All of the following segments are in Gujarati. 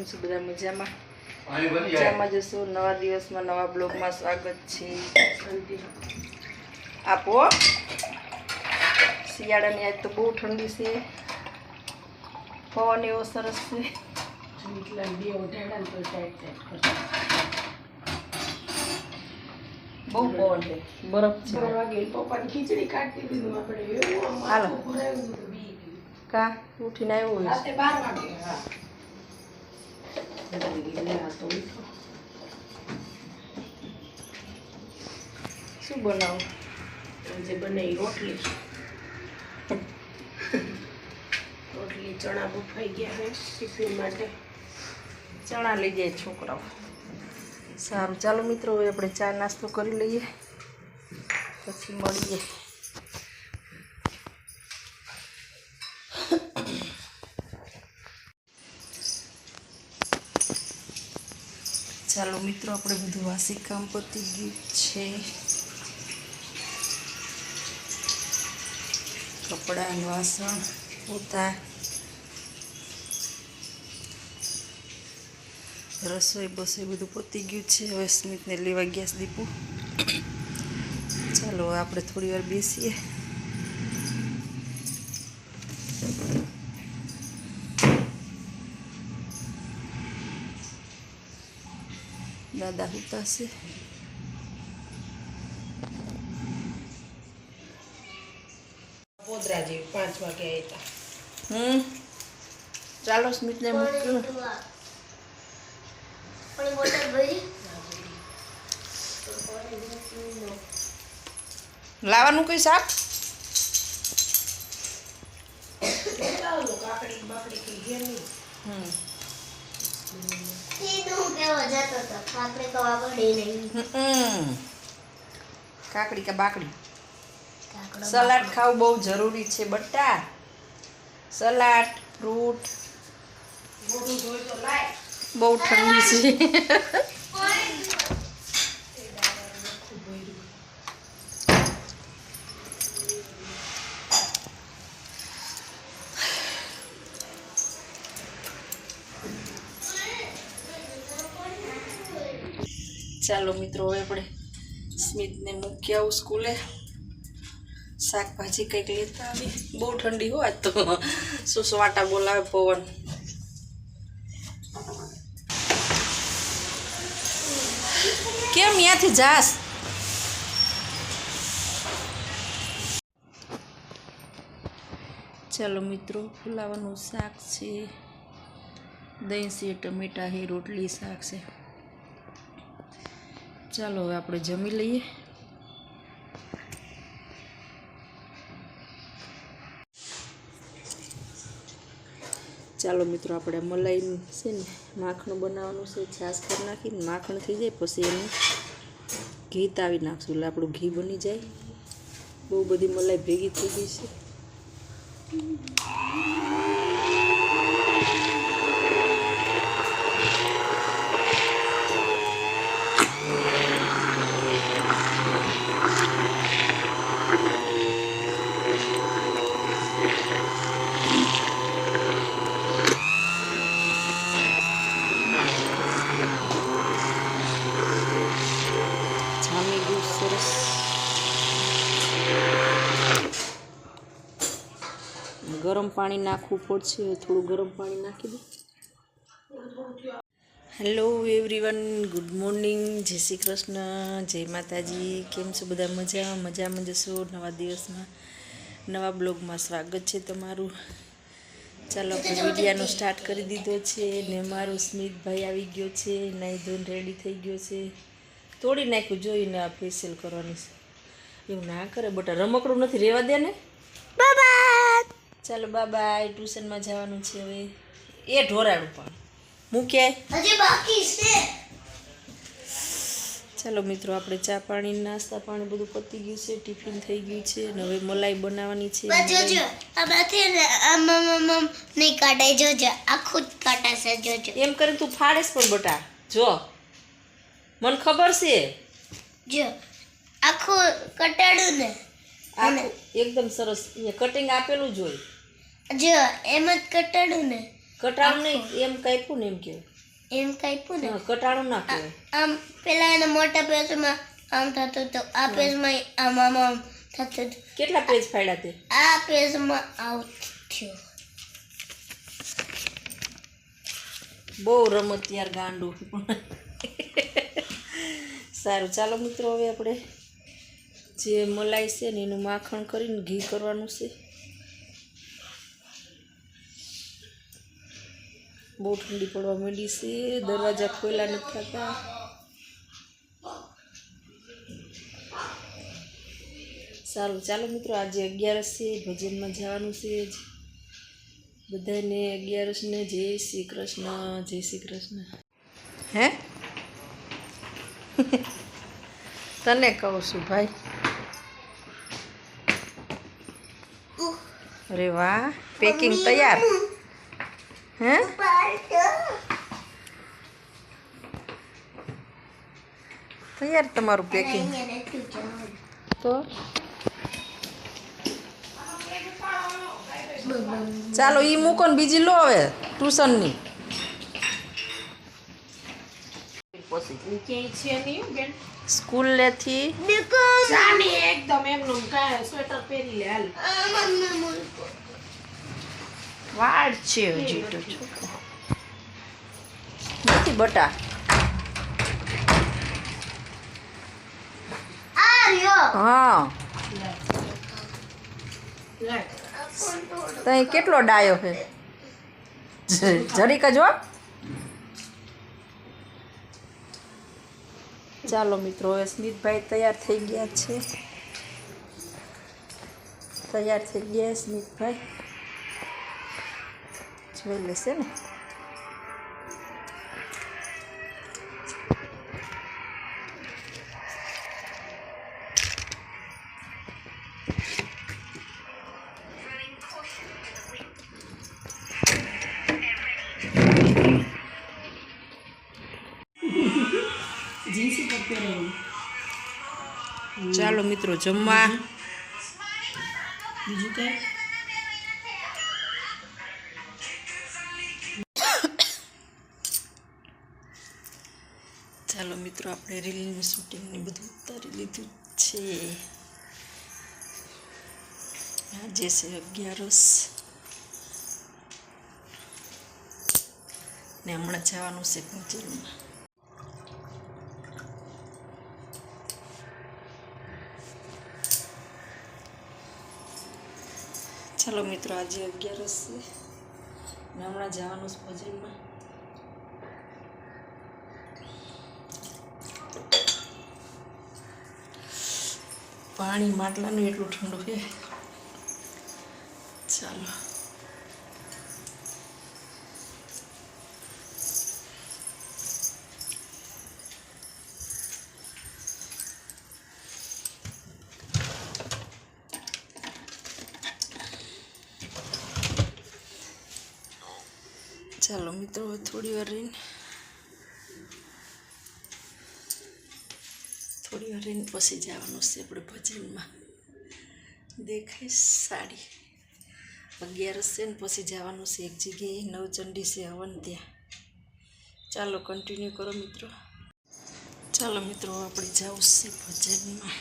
છો બધા મજામાં? મજામાં જશું. નવા દિવસમાં નવા બ્લોગમાં સ્વાગત છે. આપો શિયાળાની આજ તો બહુ ઠંડી છે, પવન એવો સરસ છે. બહુ પવન છે, બરફ છે. ખીચડી કાઢતી દીધું આપણે હાલો કા ઉઠીને આવ્યો હોય રાતે 12 વાગે. હા શું બનાવું? જે બને રોટલી ચણા બફાઈ ગયા છે ટિફિન માટે. ચણા લઈ જાય છોકરાઓ. સારું ચાલો મિત્રો, હવે આપણે ચા નાસ્તો કરી લઈએ, પછી મળીએ. ચાલો મિત્રો, આપણે બધું વાસી કામ પતી ગયું છે. કપડાં, વાસણ, પોતા, રસોઈ બસોઈ બધું પતી ગયું છે. હવે સ્મિતને લેવા ગેસ દીપું. ચાલો આપણે થોડી વાર બેસીએ. દાદા ઉતારશે. પોદરા જેવી 5 વાગે આવ્યા. ચાલો સ્મિતને મૂક્યું. લાવવાનું કઈ શાક? કાકડી બાકડી કઈ ઘેર નહીં. કાકડી કે બાકડી? સલાડ ખાવું બહુ જરૂરી છે બટ્ટા. Salad, fruit. બહુ ઠંડી છે. ચાલો મિત્રો, હવે આપણે સ્મિતને મૂકી આવું સ્કૂલે. શાકભાજી કંઈક લેતા આવી. બહુ ઠંડી હોય તો સુસવાટા બોલાવે પવન. કેમ ત્યાંથી જાસ? ચાલો મિત્રો, ફુલાવાનું શાક છે, દહીં છે, ટમેટા છે, રોટલી, શાક છે. ચાલો હવે આપણે જમી લઈએ. ચાલો મિત્રો, આપણે મલાઈ છે ને માખણ બનાવવાનું છે. છાશ પર નાખીને માખણ થઈ જાય પછી એનું ઘી તાવી નાખશું એટલે આપણું ઘી બની જાય. બહુ બધી મલાઈ ભેગી થઈ ગઈ છે. સરસ ગરમ પાણી નાખવું પડશે. થોડું ગરમ પાણી નાખી દે. હેલો એવરીવન, ગુડ મોર્નિંગ, જય શ્રી કૃષ્ણ, જય માતાજી. કેમ છો બધા? મજામાં જશો. નવા દિવસમાં નવા બ્લોગમાં સ્વાગત છે તમારું. ચાલો આપણે વિડીયાનો સ્ટાર્ટ કરી દીધો છે ને મારું સ્મિતભાઈ આવી ગયો છે. નાઈ ધોઈને રેડી થઈ ગયો છે. તોડી નાખ્યું જોઈને આ ફેશિયલ કરવાની છે. એવું ના કરે બટા, રમકડું નથી, રહેવા દે ને. બાય. ચાલો બાય. ટ્યુશનમાં જવાનું છે હવે. એ ઢોરાડું પણ મૂક્યા હજી બાકી છે. ચાલો મિત્રો, આપણે ચા પાણી નાસ્તા પાણી બધું પતી ગયું છે. ટિફિન થઈ ગયું છે અને હવે મલાઈ બનાવવાની છે. જોજો આમાંથી નહીં કાઢાય. જોજો આખું જ કાઢાશે. જોજો એમ કરીને તું ફાડેસ પણ બટા. જો મને ખબર છે. જો આખું કટાડું ને આખું એકદમ સરસ અહીંયા કટિંગ આપેલું જ હોય. જો એમ જ કટાડું ને. કટાવ નહીં, એમ કાપ્યું ને એમ કે એમ કાપ્યું ને કટાણું ના કહેવાય. આમ પેલા એના મોટા પેજમાં આમ થતું હતું, આ પેજમાં આમ આમ આમ થતું હતું, કેટલા પેજ ફાડ્યા તે? આ પેજમાં આવું થયું. બહુ રમત યાર ગાંડું. સારું ચાલો મિત્રો, હવે આપણે જે મલાઈ છે ને એનું માખણ કરીને ઘી કરવાનું છે. બહુ ઠંડી પડવા માંડી છે, દરવાજા ખોલ્યા નથી થતા. સારું ચાલો મિત્રો, આજે 11 છે, ભજનમાં જવાનું છે જ. બધાને 11ને જય શ્રી કૃષ્ણ, જય શ્રી કૃષ્ણ. હે તને કહું છું ભાઈ. અરે વાહ, પેકિંગ તૈયાર. હે તૈયાર તમારું પેકિંગ તો. ચાલો ઈ મૂકો ને બીજી લો હવે ટ્યુશનની. ક્યાંય છે નહીં બેન. સ્કૂલેથી જાની એકદમ એમનું કાય સ્વેટર પહેરી લે હાલ. વાળ છે હજી તો છોકરો નથી બટા. હા તઈ કેટલો ડાયો છે જરીક જ હો. ચાલો મિત્રો, હવે સ્મિતભાઈ તૈયાર થઈ ગયા છે. તૈયાર થઈ ગયા સ્મિતભાઈ, જોઈ લેશે ને. ચાલો મિત્રો જમવા. બીજું કઈ ચાલો મિત્રો, આપણે રીલનું શૂટિંગને બધું ઉતારી લીધું છે. આજે છે 11 ને હમણાં જવાનું છે ભજનમાં. ચાલો મિત્રો, આજે 11 છે ને હમણાં જવાનું છે ભજનમાં. પાણી માટલાનું એટલું ઠંડુ છે. ચાલો ચાલો મિત્રો, થોડી વાર રહીને પછી જવાનું છે આપણે ભજનમાં. દેખાય સાડી 11 છે ને પછી જવાનું છે એક જગ્યાએ, નવચંડી છે હવન ત્યાં. ચાલો કન્ટિન્યુ કરો મિત્રો. ચાલો મિત્રો, આપણે જવું છે ભજનમાં.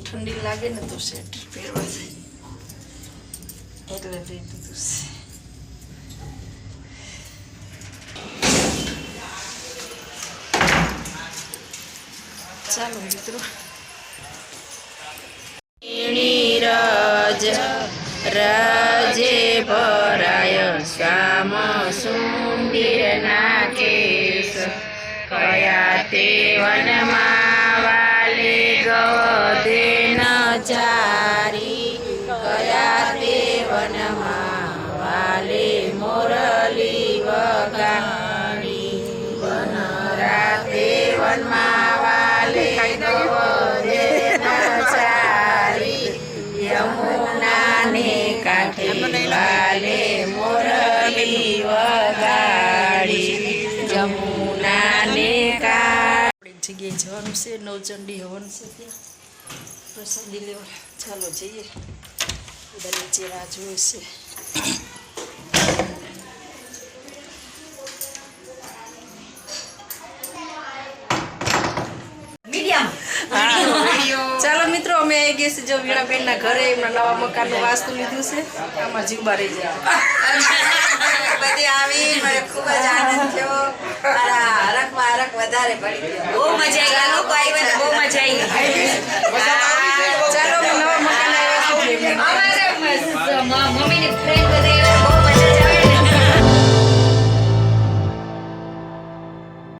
ઠંડી લાગે ને તો સ્વેટર પહેરવા થાય એટલે લઈ દીધું છે. ચાલો મિત્રો, રાજે ભરાય શ્યામ સુંદર ના કેસ, કયા તે વનમાં વાલે ગવદે ન ચારી, કયા તે વનમાં વાલે મોરલી વગાડી, વન રાતે વનમાં વાલે ગવદે ન ચારી, યમુના ને કાંઠે વાલે મોરલી યમુનાને કાંઠે એક જગ્યાએ જવાનું છે, નવચંડી હવન છે ત્યાં પ્રસાદી લેવા. ચાલો જઈએ. બધા નીચે રાહ જોવે છે. ચાલો મિત્રો, અમે આવી ગયા છીએ જો વીણાબેનના ઘરે. એમના નવા મકાનનું વાસ્તુ લીધું છે. આમાં જીવવા રહી જાય. બધી આવી મને ખૂબ જ આનંદ થયો. હરખમાં હરખ વધારે પડી ગયો. બહુ મજા આવી. આ લોકો આવ્યા ને બહુ મજા આવી. ચાલો અમે નવા મકાન આવ્યા છીએ. અમારે મમ્મીની ફ્રેન્ડ બધા